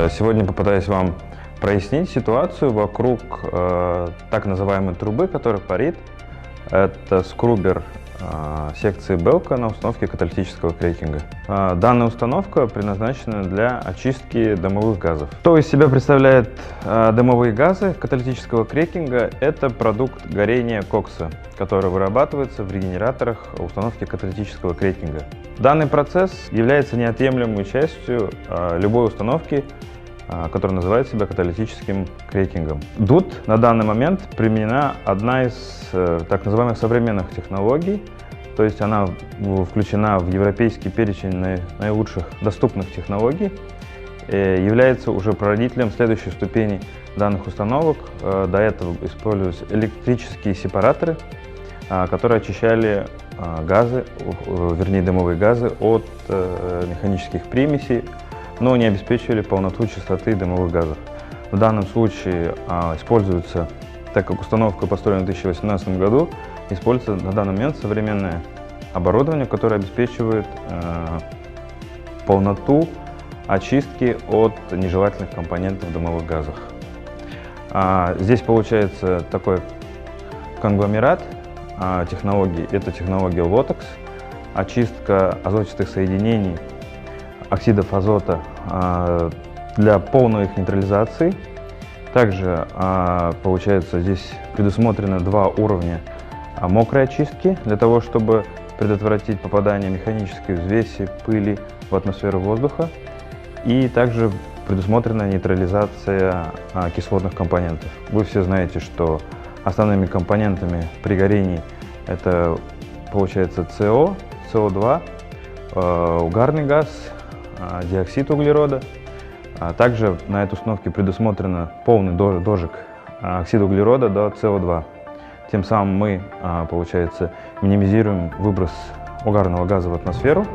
Сегодня попытаюсь вам прояснить ситуацию вокруг так называемой трубы, которая парит. Это скрубер секции Белка на установке каталитического крекинга. Данная установка предназначена для очистки дымовых газов. Что из себя представляют дымовые газы каталитического крекинга? Это продукт горения кокса, который вырабатывается в регенераторах установки каталитического крекинга. Данный процесс является неотъемлемой частью любой установки, которая называет себя каталитическим крекингом. DUT на данный момент применена одна из так называемых современных технологий, то есть она включена в европейский перечень наилучших доступных технологий, является уже прародителем следующей ступени данных установок. До этого использовались электрические сепараторы, которые очищали газы, вернее дымовые газы от механических примесей, но не обеспечивали полноту чистоты дымовых газов. В данном случае используется, так как установка построена в 2018 году, используется на данный момент современное оборудование, которое обеспечивает полноту очистки от нежелательных компонентов в дымовых газах. Здесь получается такой конгломерат технологий. Это технология LOTEX, очистка азотистых соединений, оксидов азота для полной их нейтрализации. Также получается здесь предусмотрено два уровня мокрой очистки для того, чтобы предотвратить попадание механической взвеси, пыли в атмосферу воздуха. И также предусмотрена нейтрализация кислотных компонентов. Вы все знаете, что основными компонентами при горении это получается СО, СО2, угарный газ, диоксид углерода. Также на этой установке предусмотрено полный дожиг оксида углерода до СО2. Тем самым мы, получается, минимизируем выброс угарного газа в атмосферу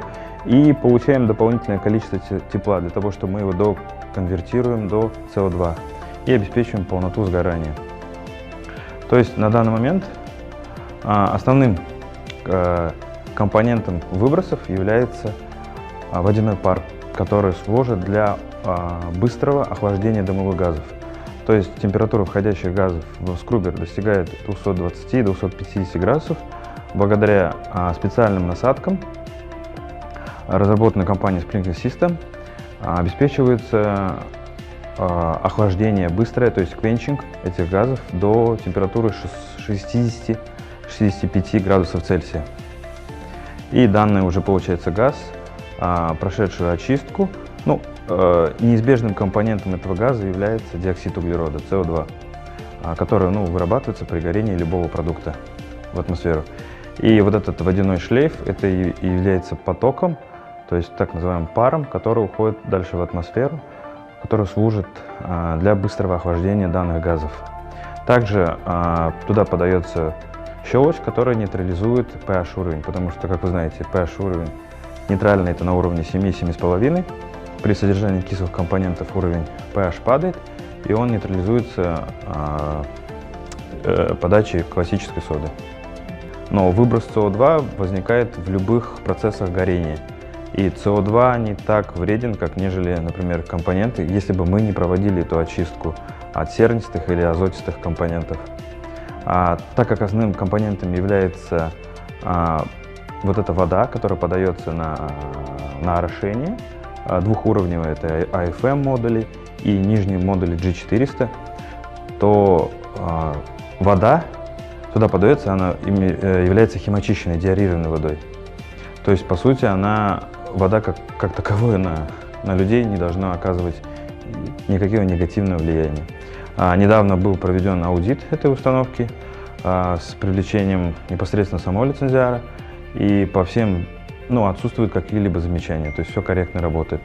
и получаем дополнительное количество тепла для того, чтобы мы его доконвертируем до СО2 и обеспечиваем полноту сгорания. То есть на данный момент основным компонентом выбросов является водяной пар, который служит для быстрого охлаждения дымовых газов. То есть температура входящих газов в скрубер достигает 220-250 градусов. Благодаря специальным насадкам, разработанной компанией Sprinkler System, обеспечивается охлаждение быстрое, то есть квенчинг этих газов до температуры 60-65 градусов Цельсия. И данный уже получается газ, прошедший очистку. Неизбежным компонентом этого газа является диоксид углерода, СО2, который вырабатывается при горении любого продукта в атмосферу. И вот этот водяной шлейф, это и является потоком, то есть так называемым паром, который уходит дальше в атмосферу, который служит для быстрого охлаждения данных газов. Также туда подается щелочь, которая нейтрализует pH уровень, потому что, как вы знаете, pH уровень нейтральный, это на уровне 7-7,5. При содержании кислых компонентов уровень pH падает, и он нейтрализуется подачей классической соды. Но выброс СО2 возникает в любых процессах горения. И СО2 не так вреден, как нежели, например, компоненты, если бы мы не проводили эту очистку от сернистых или азотистых компонентов. Так как основным компонентом является вот эта вода, которая подается на орошение, двухуровневые, это AFM модули и нижние модули G400, то вода туда подается, она является химочищенной, деорированной водой. То есть, по сути, вода как таковая на людей не должна оказывать никакого негативного влияния. Недавно был проведен аудит этой установки с привлечением непосредственно самого лицензиара, и по всем отсутствуют какие-либо замечания, то есть все корректно работает.